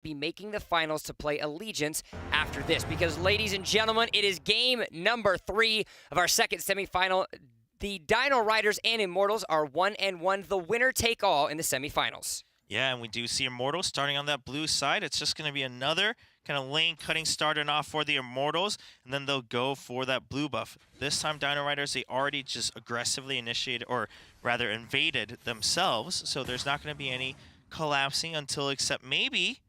be making the finals to play Allegiance after this. Because, ladies and gentlemen, it is game number 3 of our second semifinal. The Dino Riders and Immortals are 1-1, the winner take all in the semifinals. Yeah, and we do see Immortals starting on that blue side. It's just going to be another kind of lane cutting starting off for the Immortals, and then they'll go for that blue buff. This time, Dino Riders, they already just aggressively initiated, or rather invaded themselves, so there's not going to be any collapsing until except maybe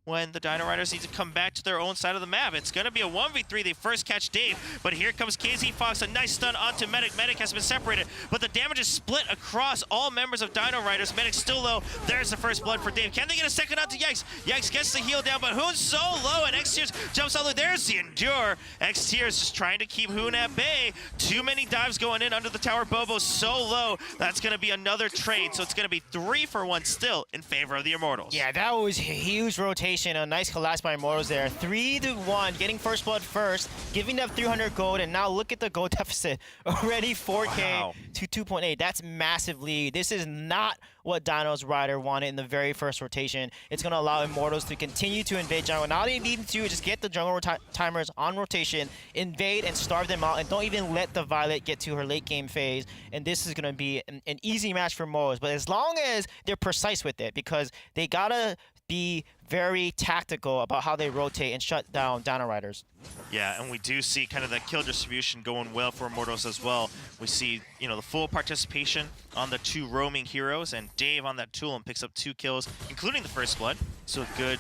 when the Dino Riders need to come back to their own side of the map. It's going to be a 1v3. They first catch Dave, but here comes KZ Fox. A nice stun onto Medic. Medic has been separated, but the damage is split across all members of Dino Riders. Medic still low. There's the first blood for Dave. Can they get a second onto Yikes? Yikes gets the heal down, but Hoon's so low, and X-Tears jumps all the way. There's the Endure. X-Tears just trying to keep Hoon at bay. Too many dives going in under the tower. Bobo's so low. That's going to be another trade, so it's going to be 3 for 1 still in favor of the Immortals. Yeah, that was a huge rotation. A nice collapse by Immortals there. 3-1, getting first blood first, giving up 300 gold, and now look at the gold deficit. Already 4K to 2.8. That's massive lead. This is not what Dino's Rider wanted in the very first rotation. It's going to allow Immortals to continue to invade jungle. Now all they need to do is just get the jungle timers on rotation, invade and starve them out, and don't even let the Violet get to her late game phase. And this is going to be an easy match for Immortals. But as long as they're precise with it, because they got to be very tactical about how they rotate and shut down Dino Riders. Yeah, and we do see kind of the kill distribution going well for Immortals as well. We see, you know, the full participation on the 2 roaming heroes, and Dave on that Tulum picks up 2 kills, including the first blood. So a good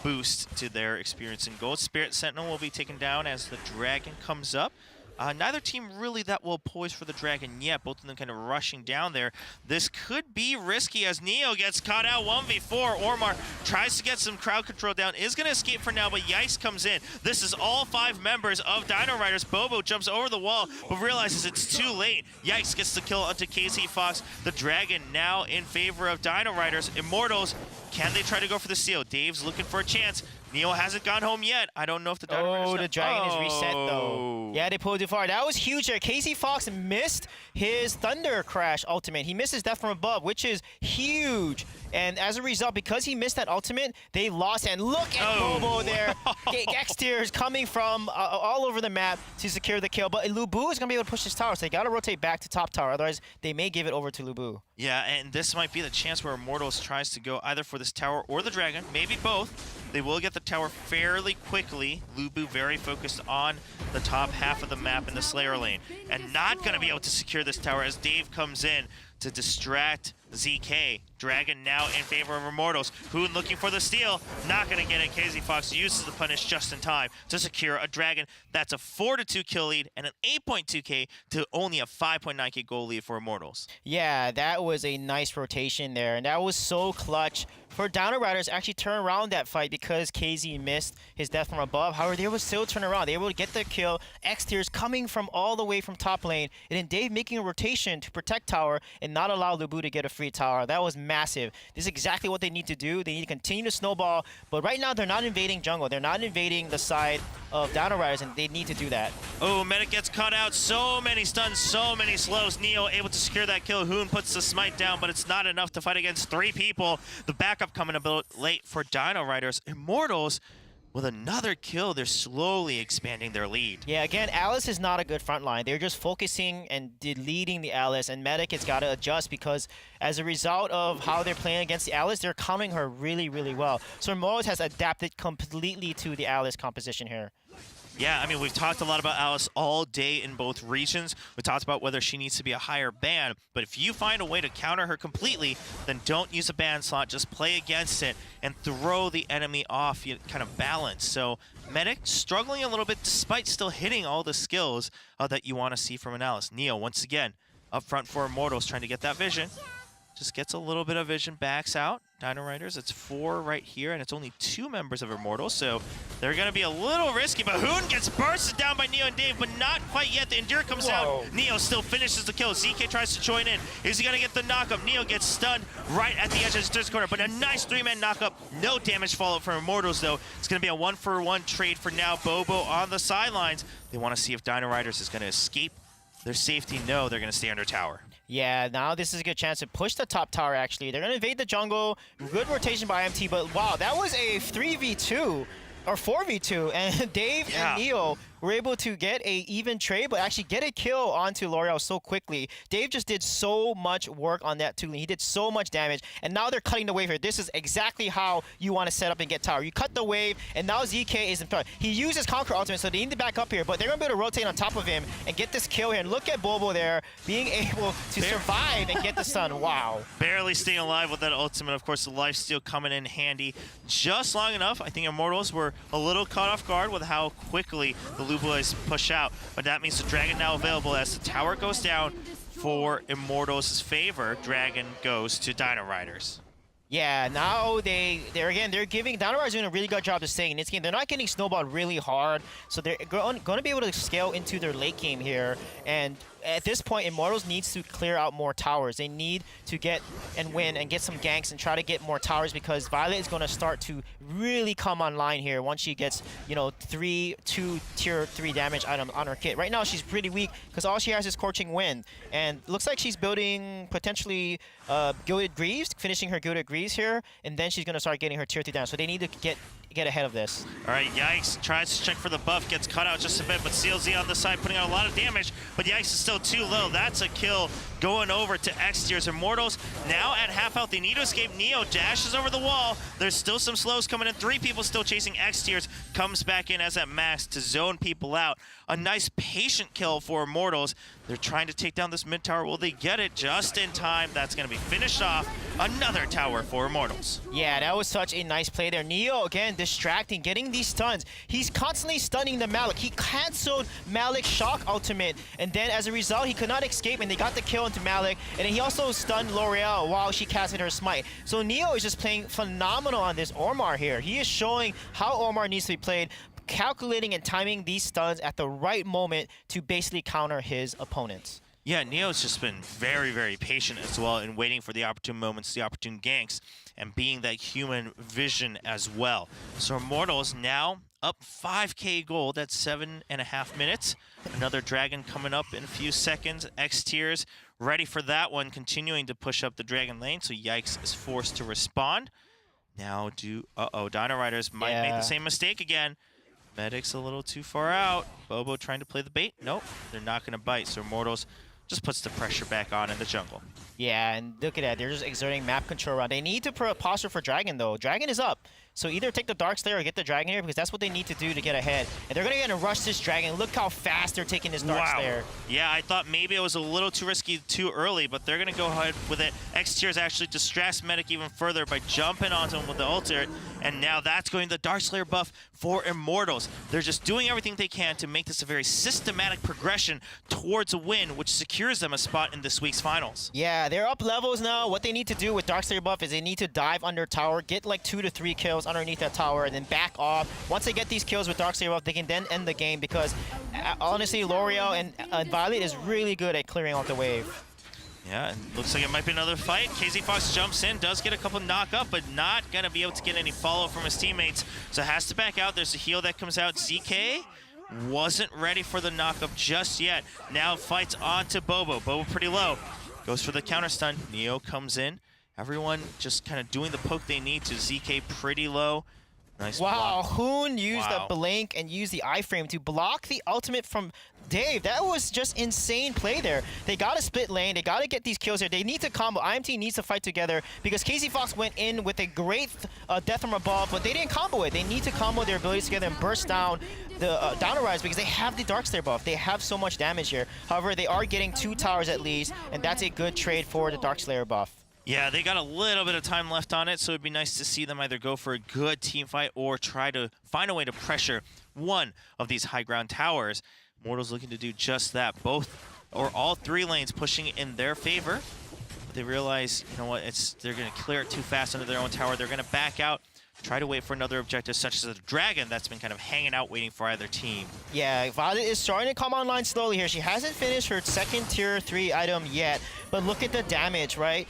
boost to their experience in gold. Spirit Sentinel will be taken down as the Dragon comes up. Neither team really that well poised for the Dragon yet, both of them kind of rushing down there. This could be risky as Neo gets caught out 1v4. Ormar tries to get some crowd control down, is going to escape for now, but Yikes comes in. This is all 5 members of Dino Riders. Bobo jumps over the wall, but realizes it's too late. Yikes gets the kill onto KZ Fox. The Dragon now in favor of Dino Riders. Immortals, can they try to go for the steal? Dave's looking for a chance. Neo hasn't gone home yet. I don't know if the Dino Riders... Oh, the Dragon is reset, though. Yeah, they pulled too far. That was huge there. KZ Fox missed his Thunder Crash ultimate. He missed his Death from Above, which is huge. And as a result, because he missed that ultimate, they lost. And look at Bobo there. X-Tears coming from all over the map to secure the kill. But Lubu is going to be able to push his tower, so they got to rotate back to top tower. Otherwise, they may give it over to Lubu. Yeah, and this might be the chance where Immortals tries to go either for this tower or the Dragon, maybe both. They will get the tower fairly quickly. Lubu very focused on the top half of the map in the Slayer lane, and not going to be able to secure this tower as Dave comes in to distract ZK. Dragon now in favor of Immortals. Hoon looking for the steal. Not going to get it. KZ Fox uses the punish just in time to secure a Dragon. That's a 4-2 kill lead and an 8.2k to only a 5.9k goal lead for Immortals. Yeah, that was a nice rotation there, and that was so clutch for Dino Riders actually turn around that fight because KZ missed his Death from Above. However, they were still turn around. They were able to get the kill. X-Tears coming from all the way from top lane, and then Dave making a rotation to protect tower and not allow Lubu to get a free tower. That was massive. This is exactly what they need to do. They need to continue to snowball, but right now they're not invading jungle. They're not invading the side of Dino Riders, and they need to do that. Oh, Medic gets caught out. So many stuns, so many slows. Neo able to secure that kill. Hoon puts the smite down, but it's not enough to fight against 3 people. The backup coming a bit late for Dino Riders. Immortals, with another kill, they're slowly expanding their lead. Yeah, again, Alice is not a good front line. They're just focusing and deleting the Alice, and Medic has got to adjust because as a result of how they're playing against the Alice, they're countering her really, really well. So Immortals has adapted completely to the Alice composition here. Yeah, I mean, we've talked a lot about Alice all day in both regions. We talked about whether she needs to be a higher ban, but if you find a way to counter her completely, then don't use a ban slot, just play against it and throw the enemy off, you kind of balance. So Medic struggling a little bit despite still hitting all the skills that you want to see from an Alice. Neo, once again, up front for Immortals, trying to get that vision. Just gets a little bit of vision, backs out. Dino Riders, it's 4 right here, and it's only 2 members of Immortals, so they're going to be a little risky, but Hoon gets bursted down by Neo and Dave, but not quite yet. The Endure comes out. Neo still finishes the kill. ZK tries to join in. Is he going to get the knockup? Neo gets stunned right at the edge of his third corner, but a nice 3-man knockup. No damage fallout from Immortals, though. It's going to be a 1-for-1 trade for now. Bobo on the sidelines. They want to see if Dino Riders is going to escape their safety. No, they're going to stay under tower. Yeah, now this is a good chance to push the top tower, actually. They're going to invade the jungle. Good rotation by IMT, but wow, that was a 3v2 or 4v2, and Dave and Neo were able to get a even trade, but actually get a kill onto L'Oreal so quickly. Dave just did so much work on that too. He did so much damage, and now they're cutting the wave here. This is exactly how you want to set up and get tower. You cut the wave, and now ZK is in front. He uses Conquer Ultimate, so they need to back up here, but they're going to be able to rotate on top of him and get this kill here. And look at Bobo there, being able to survive and get the stun. Wow. Barely staying alive with that ultimate. Of course, the lifesteal coming in handy just long enough. I think Immortals were a little caught off guard with how quickly the Lu Boys push out, but that means the Dragon now available as the tower goes down for Immortals' favor. Dragon goes to Dino Riders. Yeah, now they're giving Dino Riders doing a really good job of staying in this game. They're not getting snowballed really hard, so they're going to be able to scale into their late game here. And at this point, Immortals needs to clear out more towers. They need to get and win and get some ganks and try to get more towers, because Violet is going to start to really come online here once she gets, you know, 2 tier 3 damage items on her kit. Right now, she's pretty weak because all she has is Scorching Wind, and looks like she's building potentially Gilded Greaves, finishing her Gilded Greaves here, and then she's going to start getting her tier 3 damage. So they need to get ahead of this. All right, Yikes tries to check for the buff, gets cut out just a bit, but CLZ on the side putting out a lot of damage, but Yikes is still too low. That's a kill going over to X tiers. Immortals now at half health. They need to escape. Neo dashes over the wall. There's still some slows coming in. 3 people still chasing X tiers. Comes back in as at max to zone people out. A nice patient kill for Immortals. They're trying to take down this mid tower. Will they get it just in time? That's going to be finished off. Another tower for Immortals. Yeah, that was such a nice play there. Neo, again, distracting, getting these stuns. He's constantly stunning the Malik. He canceled Malik's shock ultimate, and then as a result, he could not escape, and they got the kill into Malik, and then he also stunned L'Oreal while she casted her smite. So Neo is just playing phenomenal on this Ormar here. He is showing how Ormar needs to be played, calculating and timing these stuns at the right moment to basically counter his opponents. Yeah, Neo's just been very, very patient as well in waiting for the opportune moments, the opportune ganks, and being that human vision as well. So Immortals now up 5k gold. That's 7.5 minutes. Another Dragon coming up in a few seconds. X tiers ready for that one, continuing to push up the Dragon lane. So Yikes is forced to respond. Now Dino Riders might make the same mistake again. Medic's a little too far out. Bobo trying to play the bait. Nope, they're not going to bite. So Immortals just puts the pressure back on in the jungle. Yeah, and look at that. They're just exerting map control around. They need to posture for Dragon, though. Dragon is up. So either take the Darkslayer or get the Dragon here, because that's what they need to do to get ahead. And they're going to rush this Dragon. Look how fast they're taking this Darkslayer. Yeah, I thought maybe it was a little too risky too early, but they're going to go ahead with it. X tiers actually distress Medic even further by jumping onto him with the ultimate, and now that's going to the Darkslayer buff for Immortals. They're just doing everything they can to make this a very systematic progression towards a win, which secures them a spot in this week's finals. Yeah, they're up levels now. What they need to do with Darkslayer buff is they need to dive under tower, get like 2 to 3 kills underneath that tower, and then back off. Once they get these kills with Darkslayer buff, they can then end the game, because honestly, L'Oreal and Violet is really good at clearing out the wave. Yeah, and looks like it might be another fight. KZ Fox jumps in, does get a couple knock up, but not going to be able to get any follow from his teammates, so has to back out. There's a heal that comes out. ZK wasn't ready for the knock up just yet. Now fights onto Bobo. Bobo pretty low. Goes for the counter stun. Neo comes in. Everyone just kind of doing the poke they need to. ZK pretty low. Nice wow, block. Hoon used the blink and used the iframe to block the ultimate from Dave. That was just insane play there. They got to split lane. They got to get these kills here. They need to combo. IMT needs to fight together, because KZ Fox went in with a great death from above, but they didn't combo it. They need to combo their abilities together and burst down the Dino Riders, because they have the Darkslayer buff. They have so much damage here. However, they are getting 2 towers at least, and that's a good trade for the Darkslayer buff. Yeah, they got a little bit of time left on it, so it'd be nice to see them either go for a good team fight or try to find a way to pressure one of these high ground towers. Immortals looking to do just that. Both or all 3 lanes pushing in their favor. But they realize, you know what, they're going to clear it too fast under their own tower. They're going to back out, try to wait for another objective, such as a Dragon that's been kind of hanging out waiting for either team. Yeah, Violet is starting to come online slowly here. She hasn't finished her 2nd tier 3 item yet, but look at the damage, right?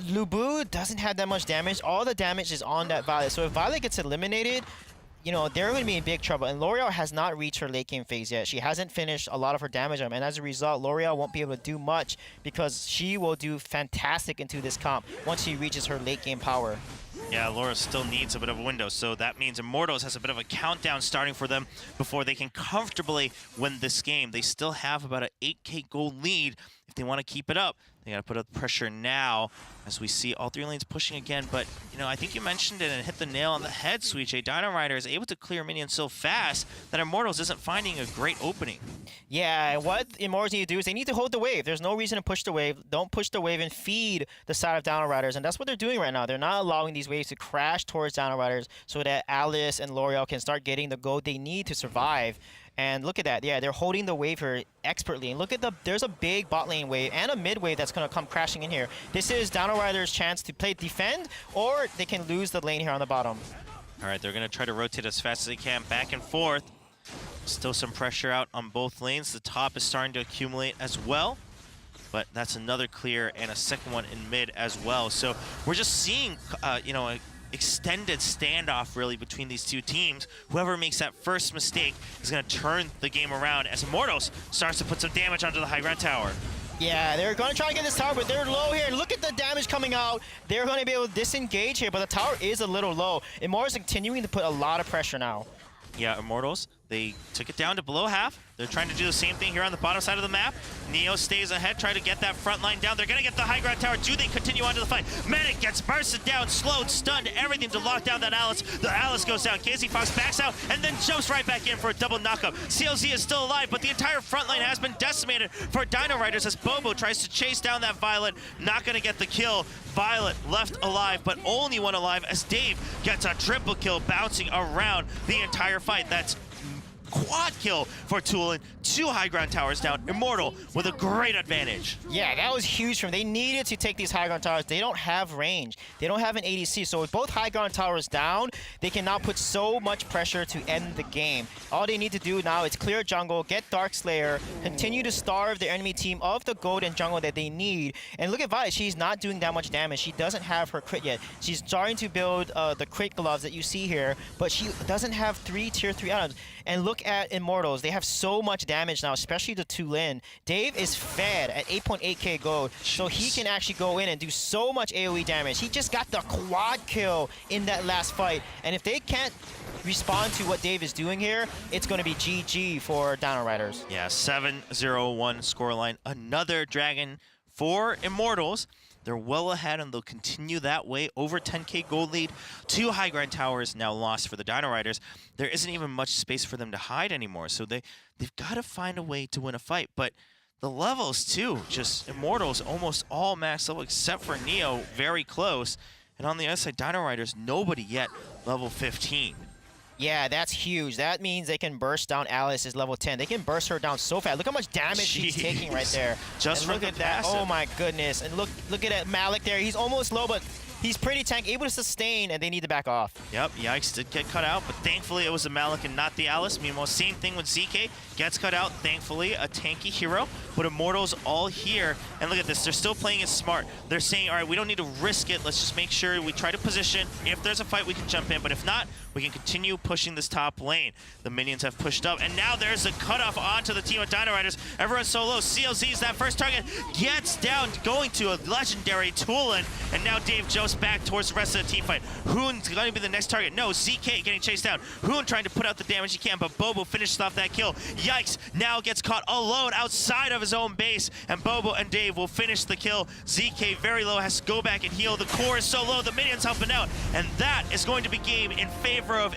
Lu Bu doesn't have that much damage. All the damage is on that Violet. So if Violet gets eliminated, you know, they're going to be in big trouble. And L'Oreal has not reached her late game phase yet. She hasn't finished a lot of her damage on them. And as a result, L'Oreal won't be able to do much because she will do fantastic into this comp once she reaches her late game power. Yeah, Laura still needs a bit of a window, so that means Immortals has a bit of a countdown starting for them before they can comfortably win this game. They still have about an 8K gold lead. If they want to keep it up, they got to put up pressure now as we see all three lanes pushing again. But, you know, I think you mentioned it and hit the nail on the head, Sweet J. Dino Rider is able to clear minions so fast that Immortals isn't finding a great opening. Yeah, what Immortals need to do is they need to hold the wave. There's no reason to push the wave. Don't push the wave and feed the side of Dino Riders. And that's what they're doing right now. They're not allowing these waves to crash towards Dino Riders so that Alice and L'Oreal can start getting the gold they need to survive. And look at that. Yeah, they're holding the wave here expertly. And look at there's a big bot lane wave and a mid wave that's going to come crashing in here. This is Dino Rider's chance to play defend, or they can lose the lane here on the bottom. All right, they're going to try to rotate as fast as they can back and forth. Still some pressure out on both lanes. The top is starting to accumulate as well. But that's another clear and a second one in mid as well. So we're just seeing, you know, a extended standoff really between these two teams. Whoever makes that first mistake is going to turn the game around as Immortals starts to put some damage onto the high ground tower. Yeah, they're going to try to get this tower, but they're low here. Look at the damage coming out. They're going to be able to disengage here, but the tower is a little low. Immortals are continuing to put a lot of pressure now. Yeah, Immortals, they took it down to below half. They're trying to do the same thing here on the bottom side of the map. Neo stays ahead, trying to get that front line down. They're going to get the high ground tower. Do they continue on to the fight? Medic gets bursted down, slowed, stunned, everything to lock down that Alice. The Alice goes down. Casey Fox backs out and then jumps right back in for a double knockup. CLZ is still alive, but the entire front line has been decimated for Dino Riders as Bobo tries to chase down that Violet. Not going to get the kill. Violet left alive, but only one alive as Dave gets a triple kill bouncing around the entire fight. That's quad kill for Tulin. 2 high ground towers down. Immortal with a great advantage. Yeah, that was huge for them. They needed to take these high ground towers. They don't have range. They don't have an ADC. So with both high ground towers down, they can now put so much pressure to end the game. All they need to do now is clear jungle, get Dark Slayer, continue to starve the enemy team of the gold and jungle that they need. And look at Violet. She's not doing that much damage. She doesn't have her crit yet. She's starting to build the crit gloves that you see here, but she doesn't have 3 tier 3 items. And look at Immortals. They have so much damage now, especially the Tulin. Dave is fed at 8.8k gold, so he can actually go in and do so much AoE damage. He just got the quad kill in that last fight. And if they can't respond to what Dave is doing here, it's going to be GG for Dino Riders. Yeah, 7-0-1 scoreline. Another dragon for Immortals. They're well ahead and they'll continue that way. Over 10k gold lead. 2 high ground towers now lost for the Dino Riders. There isn't even much space for them to hide anymore. So they've got to find a way to win a fight. But the levels too, just Immortals almost all max level except for Neo, very close. And on the other side, Dino Riders, nobody yet level 15. Yeah, that's huge. That means they can burst down Alice's level 10. They can burst her down so fast. Look how much damage she's taking right there. Just and look at that. passive. Oh my goodness. And look at that Malik there. He's almost low, but he's pretty tank, able to sustain, and they need to back off. Yep, Yikes did get cut out, but thankfully it was the Malik and not the Alice. Meanwhile, same thing with ZK. Gets cut out, thankfully, a tanky hero. But Immortals all here. And look at this, they're still playing it smart. They're saying, all right, we don't need to risk it. Let's just make sure we try to position. If there's a fight, we can jump in. But if not, we can continue pushing this top lane. The minions have pushed up, and now there's a cutoff onto the team of Dino Riders. Everyone's so low. CLZ's that first target gets down, going to a legendary Tulin. And now Dave jumps back towards the rest of the team fight. Hoon's going to be the next target. No, ZK getting chased down. Hoon trying to put out the damage he can, but Bobo finishes off that kill. Yikes now gets caught alone outside of his own base, and Bobo and Dave will finish the kill. ZK very low, has to go back and heal. The core is so low, the minions helping out, and that is going to be game in favor of